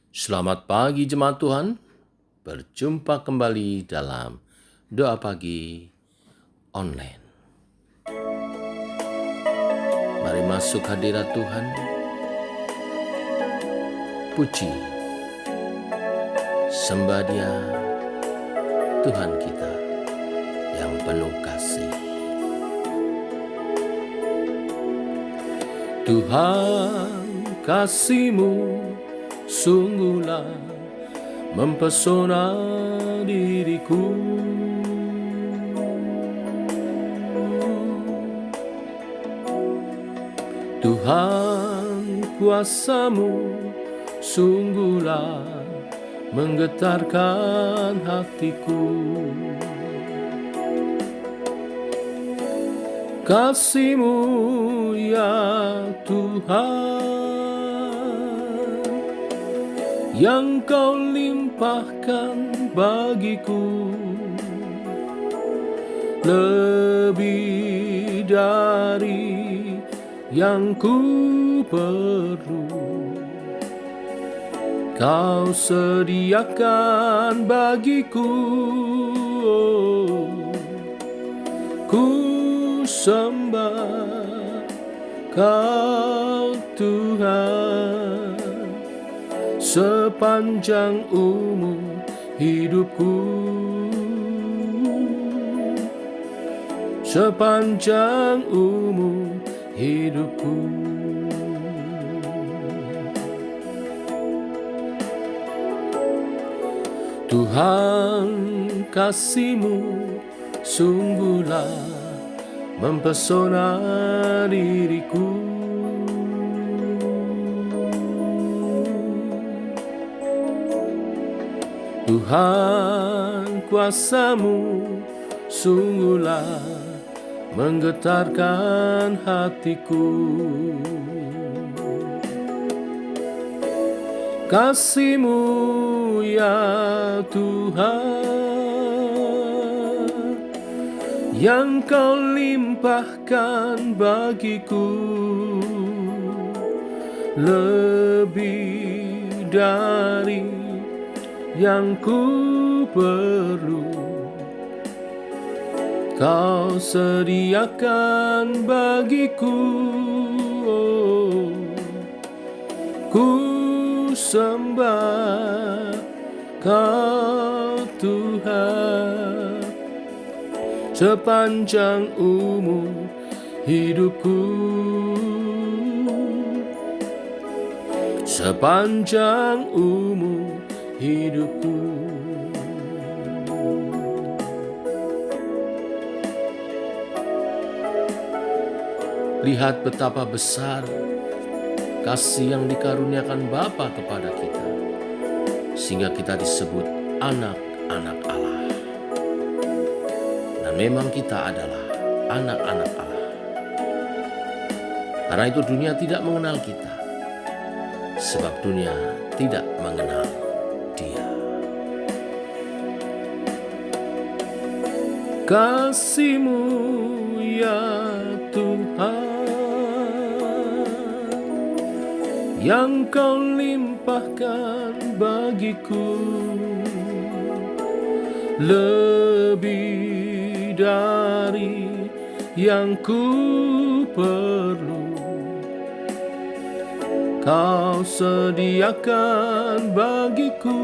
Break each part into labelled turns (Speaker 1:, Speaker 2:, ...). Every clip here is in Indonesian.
Speaker 1: Selamat pagi jemaat Tuhan, berjumpa kembali dalam doa pagi online. Mari masuk hadirat Tuhan, puji, sembah Dia, Tuhan kita yang penuh kasih. Tuhan, kasih-Mu sungguhlah mempesona diriku. Tuhan, kuasa-Mu sungguhlah menggetarkan hatiku. Kasih-Mu ya Tuhan, yang Kau limpahkan bagiku, lebih dari yang ku perlu. Kau sediakan bagiku, ku sembah Kau Tuhan sepanjang umur hidupku, sepanjang umur hidupku. Tuhan, kasih-Mu sungguhlah mempesona diriku. Tuhan, kuasa-Mu sungguhlah menggetarkan hatiku. Kasih-Mu ya Tuhan, yang Kau limpahkan bagiku, lebih dari yang ku perlu. Kau sediakan bagiku, ku sembah Kau Tuhan sepanjang umur hidupku, sepanjang umur hidupku. Lihat betapa besar kasih yang dikaruniakan Bapa kepada kita, sehingga kita disebut anak-anak Allah. Dan memang kita adalah anak-anak Allah. Karena itu dunia tidak mengenal kita, sebab dunia tidak mengenal Dia. Kasih-Mu ya Tuhan, yang Kau limpahkan bagiku, lebih dari yang ku perlu. Kau sediakan bagiku,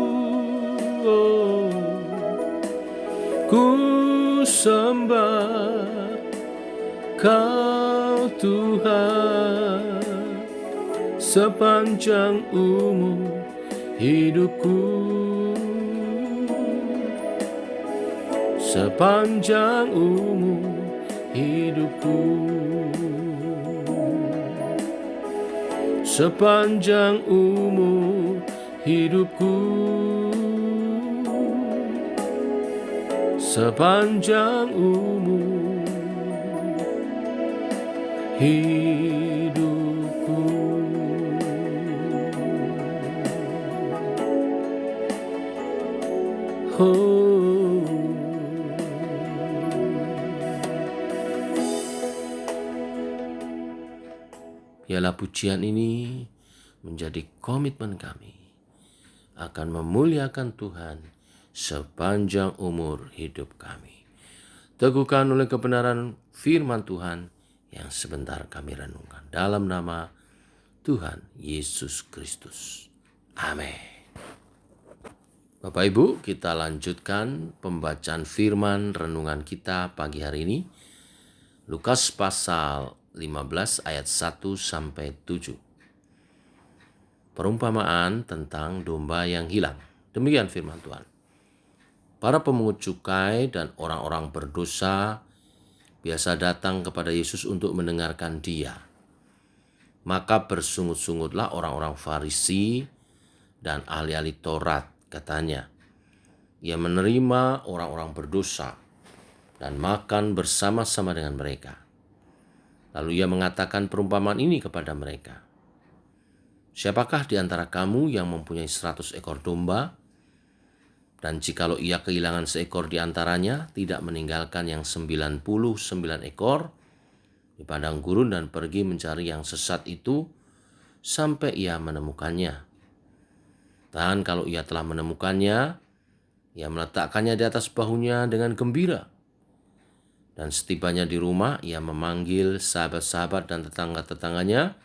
Speaker 1: ku sembah Kau Tuhan sepanjang umur hidupku, sepanjang umur hidupku, sepanjang umur hidupku, sepanjang umur hidupku. Oh, biarlah pujian ini menjadi komitmen kami akan memuliakan Tuhan sepanjang umur hidup kami. Teguhkan oleh kebenaran firman Tuhan yang sebentar kami renungkan. Dalam nama Tuhan Yesus Kristus. Amin. Bapak Ibu, kita lanjutkan pembacaan firman renungan kita pagi hari ini. Lukas pasal 15 ayat 1 sampai 7. Perumpamaan tentang domba yang hilang. Demikian firman Tuhan. Para pemungut cukai dan orang-orang berdosa biasa datang kepada Yesus untuk mendengarkan Dia. Maka bersungut-sungutlah orang-orang Farisi dan ahli-ahli Taurat, katanya. Ia menerima orang-orang berdosa dan makan bersama-sama dengan mereka. Lalu ia mengatakan perumpamaan ini kepada mereka. Siapakah di antara kamu yang mempunyai 100 ekor domba, dan jikalau ia kehilangan seekor di antaranya, tidak meninggalkan yang 99 ekor di padang gurun dan pergi mencari yang sesat itu sampai ia menemukannya. Dan kalau ia telah menemukannya, ia meletakkannya di atas bahunya dengan gembira. Dan setibanya di rumah, ia memanggil sahabat-sahabat dan tetangga-tetangganya,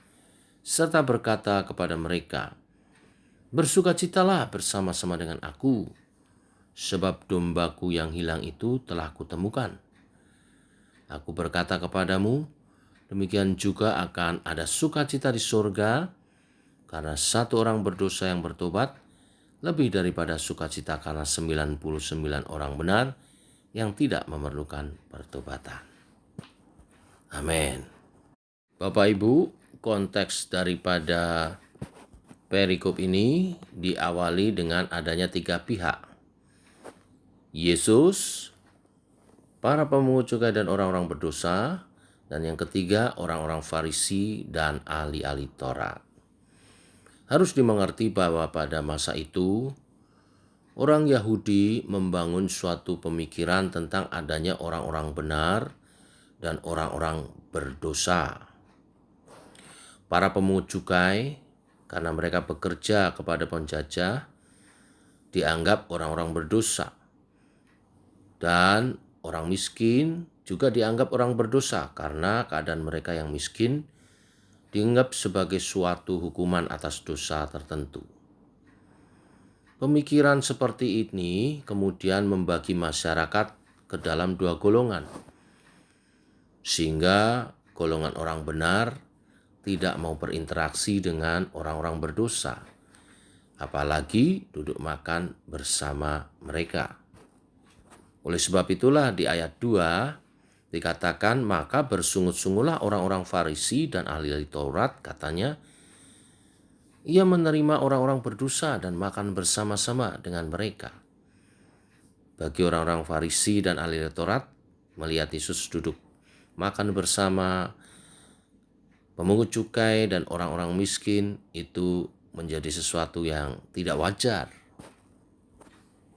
Speaker 1: serta berkata kepada mereka, "Bersukacitalah bersama-sama dengan aku, sebab dombaku yang hilang itu telah kutemukan. Aku berkata kepadamu, demikian juga akan ada sukacita di surga, karena satu orang berdosa yang bertobat, lebih daripada sukacita karena 99 orang benar yang tidak memerlukan pertobatan." Amin. Bapak Ibu, konteks daripada perikop ini diawali dengan adanya 3 pihak. Yesus, para pemungut cukai dan orang-orang berdosa, dan yang ketiga orang-orang Farisi dan ahli-ahli Taurat. Harus dimengerti bahwa pada masa itu orang Yahudi membangun suatu pemikiran tentang adanya orang-orang benar dan orang-orang berdosa. Para pemungut cukai, karena mereka bekerja kepada penjajah, dianggap orang-orang berdosa. Dan orang miskin juga dianggap orang berdosa karena keadaan mereka yang miskin dianggap sebagai suatu hukuman atas dosa tertentu. Pemikiran seperti ini kemudian membagi masyarakat ke dalam 2 golongan. Sehingga golongan orang benar tidak mau berinteraksi dengan orang-orang berdosa, apalagi duduk makan bersama mereka. Oleh sebab itulah di ayat 2 dikatakan, maka bersungut-sungutlah orang-orang Farisi dan ahli Taurat, katanya, ia menerima orang-orang berdosa dan makan bersama-sama dengan mereka. Bagi orang-orang Farisi dan ahli Taurat, melihat Yesus duduk makan bersama pemungut cukai dan orang-orang miskin itu menjadi sesuatu yang tidak wajar.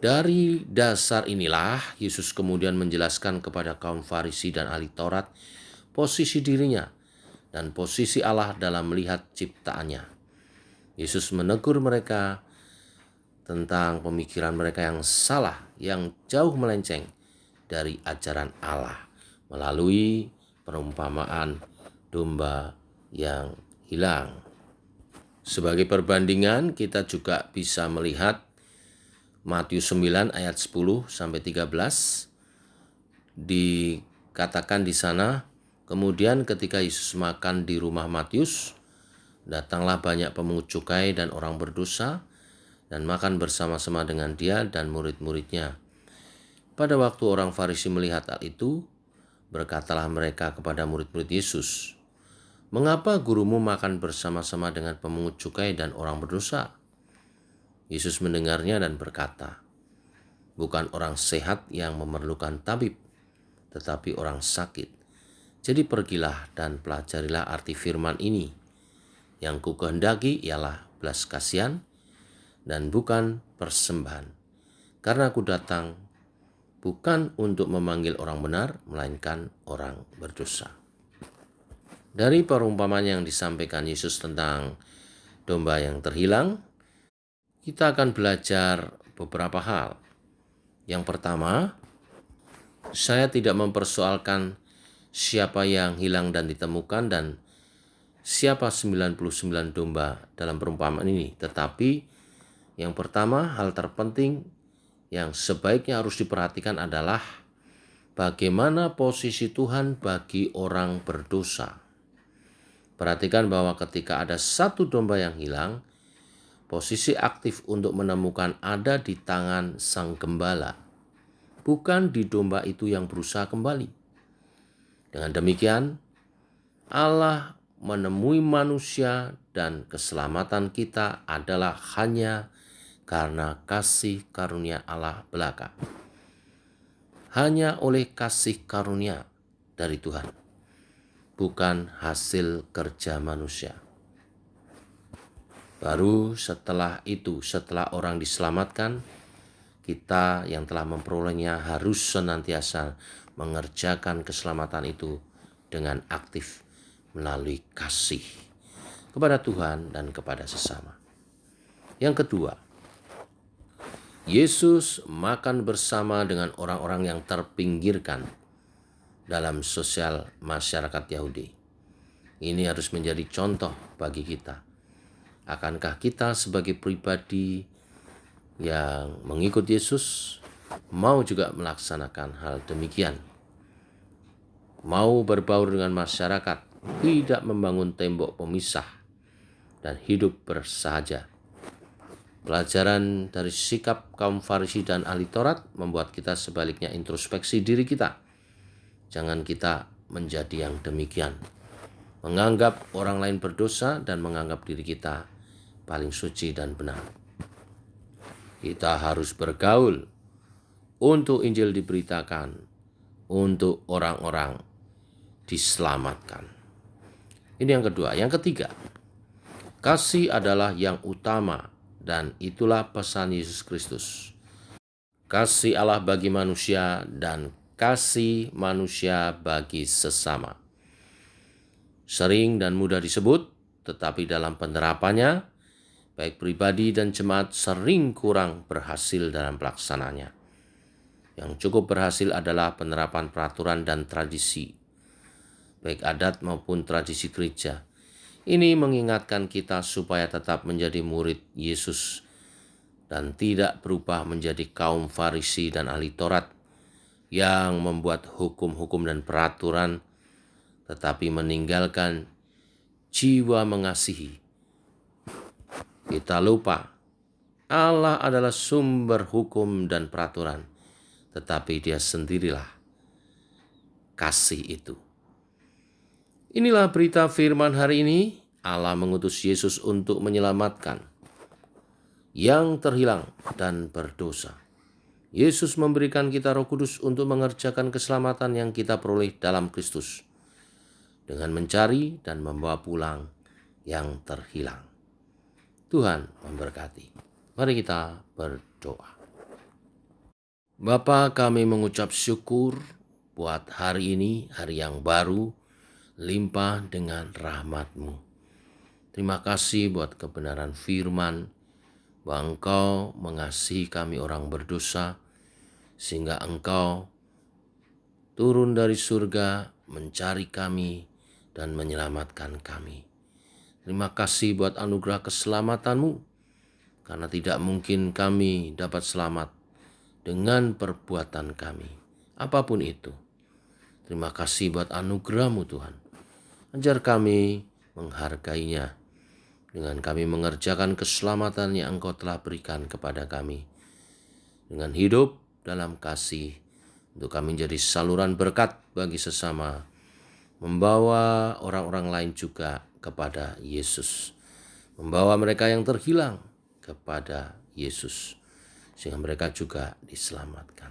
Speaker 1: Dari dasar inilah Yesus kemudian menjelaskan kepada kaum Farisi dan ahli Taurat posisi dirinya dan posisi Allah dalam melihat ciptaannya. Yesus menegur mereka tentang pemikiran mereka yang salah, yang jauh melenceng dari ajaran Allah melalui perumpamaan domba yang hilang. Sebagai perbandingan, kita juga bisa melihat Matius 9 ayat 10 sampai 13 dikatakan di sana, kemudian ketika Yesus makan di rumah Matius, datanglah banyak pemungut cukai dan orang berdosa dan makan bersama-sama dengan Dia dan murid-muridnya. Pada waktu orang Farisi melihat hal itu, berkatalah mereka kepada murid-murid Yesus, "Mengapa gurumu makan bersama-sama dengan pemungut cukai dan orang berdosa?" Yesus mendengarnya dan berkata, "Bukan orang sehat yang memerlukan tabib, tetapi orang sakit. Jadi pergilah dan pelajarilah arti firman ini. Yang kukehendaki ialah belas kasihan dan bukan persembahan. Karena aku datang bukan untuk memanggil orang benar, melainkan orang berdosa." Dari perumpamaan yang disampaikan Yesus tentang domba yang terhilang, kita akan belajar beberapa hal. Yang pertama, saya tidak mempersoalkan siapa yang hilang dan ditemukan dan siapa 99 domba dalam perumpamaan ini. Tetapi yang pertama, hal terpenting yang sebaiknya harus diperhatikan adalah bagaimana posisi Tuhan bagi orang berdosa. Perhatikan bahwa ketika ada satu domba yang hilang, posisi aktif untuk menemukan ada di tangan sang gembala, bukan di domba itu yang berusaha kembali. Dengan demikian, Allah menemui manusia dan keselamatan kita adalah hanya karena kasih karunia Allah belaka. Hanya oleh kasih karunia dari Tuhan, bukan hasil kerja manusia. Baru setelah itu, setelah orang diselamatkan, kita yang telah memperolehnya harus senantiasa mengerjakan keselamatan itu dengan aktif melalui kasih kepada Tuhan dan kepada sesama. Yang kedua, Yesus makan bersama dengan orang-orang yang terpinggirkan dalam sosial masyarakat Yahudi. Ini harus menjadi contoh bagi kita. Akankah kita sebagai pribadi yang mengikut Yesus mau juga melaksanakan hal demikian? Mau berbaur dengan masyarakat, tidak membangun tembok pemisah, dan hidup bersahaja. Pelajaran dari sikap kaum Farisi dan ahli Taurat membuat kita sebaliknya introspeksi diri kita. Jangan kita menjadi yang demikian, menganggap orang lain berdosa dan menganggap diri kita paling suci dan benar. Kita harus bergaul untuk Injil diberitakan, untuk orang-orang diselamatkan. Ini yang kedua. Yang ketiga, kasih adalah yang utama. Dan itulah pesan Yesus Kristus. Kasih Allah bagi manusia dan kasih manusia bagi sesama. Sering dan mudah disebut, tetapi dalam penerapannya, baik pribadi dan jemaat sering kurang berhasil dalam pelaksanaannya. Yang cukup berhasil adalah penerapan peraturan dan tradisi, baik adat maupun tradisi gereja. Ini mengingatkan kita supaya tetap menjadi murid Yesus dan tidak berubah menjadi kaum Farisi dan ahli Taurat yang membuat hukum-hukum dan peraturan tetapi meninggalkan jiwa mengasihi. Kita lupa Allah adalah sumber hukum dan peraturan, tetapi Dia sendirilah kasih itu. Inilah berita firman hari ini. Allah mengutus Yesus untuk menyelamatkan yang terhilang dan berdosa. Yesus memberikan kita Roh Kudus untuk mengerjakan keselamatan yang kita peroleh dalam Kristus, dengan mencari dan membawa pulang yang terhilang. Tuhan memberkati. Mari kita berdoa. Bapa, kami mengucap syukur buat hari ini, hari yang baru, limpah dengan rahmat-Mu. Terima kasih buat kebenaran firman, bahwa Engkau mengasihi kami orang berdosa, sehingga Engkau turun dari surga mencari kami dan menyelamatkan kami. Terima kasih buat anugerah keselamatan-Mu, karena tidak mungkin kami dapat selamat dengan perbuatan kami, apapun itu. Terima kasih buat anugerah-Mu Tuhan. Ajar kami menghargainya dengan kami mengerjakan keselamatan yang Engkau telah berikan kepada kami. Dengan hidup dalam kasih, untuk kami menjadi saluran berkat bagi sesama, membawa orang-orang lain juga kepada Yesus, membawa mereka yang terhilang kepada Yesus, sehingga mereka juga diselamatkan.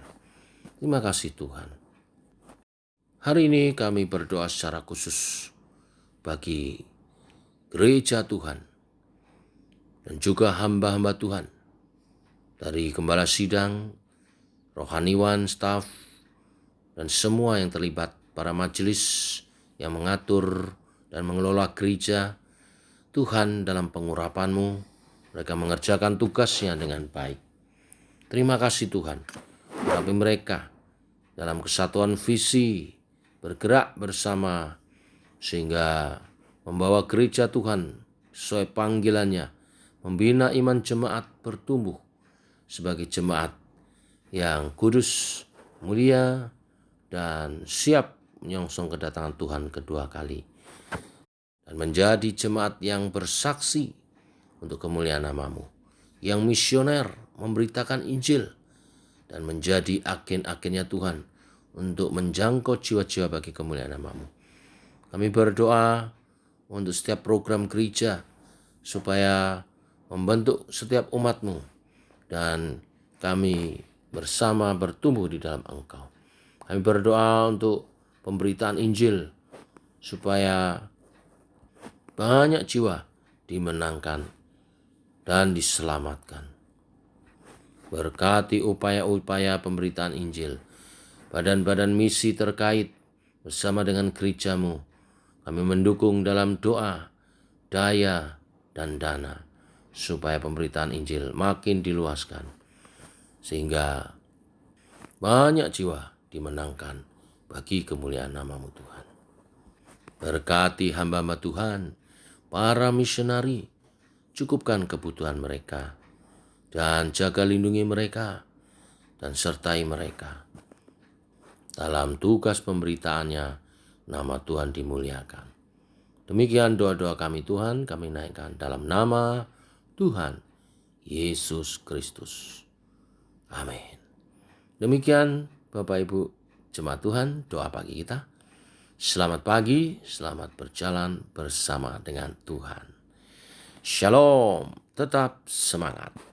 Speaker 1: Terima kasih Tuhan. Hari ini kami berdoa secara khusus bagi gereja Tuhan dan juga hamba-hamba Tuhan, dari gembala sidang, rohaniwan, staf, dan semua yang terlibat, para majelis yang mengatur dan mengelola gereja. Tuhan, dalam pengurapan-Mu, mereka mengerjakan tugasnya dengan baik. Terima kasih Tuhan, urapi mereka dalam kesatuan visi, bergerak bersama, sehingga membawa gereja Tuhan sesuai panggilannya, membina iman jemaat bertumbuh sebagai jemaat yang kudus, mulia, dan siap menyongsong kedatangan Tuhan kedua kali. Dan menjadi jemaat yang bersaksi untuk kemuliaan nama-Mu, yang misioner memberitakan Injil, dan menjadi agen-agennya Tuhan untuk menjangkau jiwa-jiwa bagi kemuliaan nama-Mu. Kami berdoa untuk setiap program gereja, supaya membentuk setiap umat-Mu, dan kami bersama bertumbuh di dalam Engkau. Kami berdoa untuk pemberitaan Injil, supaya banyak jiwa dimenangkan dan diselamatkan. Berkati upaya-upaya pemberitaan Injil, badan-badan misi terkait bersama dengan gereja-Mu. Kami mendukung dalam doa, daya, dan dana, supaya pemberitaan Injil makin diluaskan, sehingga banyak jiwa dimenangkan bagi kemuliaan nama-Mu Tuhan. Berkati hamba-hamba Tuhan, para misionari, cukupkan kebutuhan mereka, dan jaga lindungi mereka, dan sertai mereka. Dalam tugas pemberitaannya, nama Tuhan dimuliakan. Demikian doa-doa kami Tuhan, kami naikkan dalam nama Tuhan Yesus Kristus. Amin. Demikian Bapak Ibu jemaat Tuhan, doa pagi kita. Selamat pagi, selamat berjalan bersama dengan Tuhan. Shalom, tetap semangat.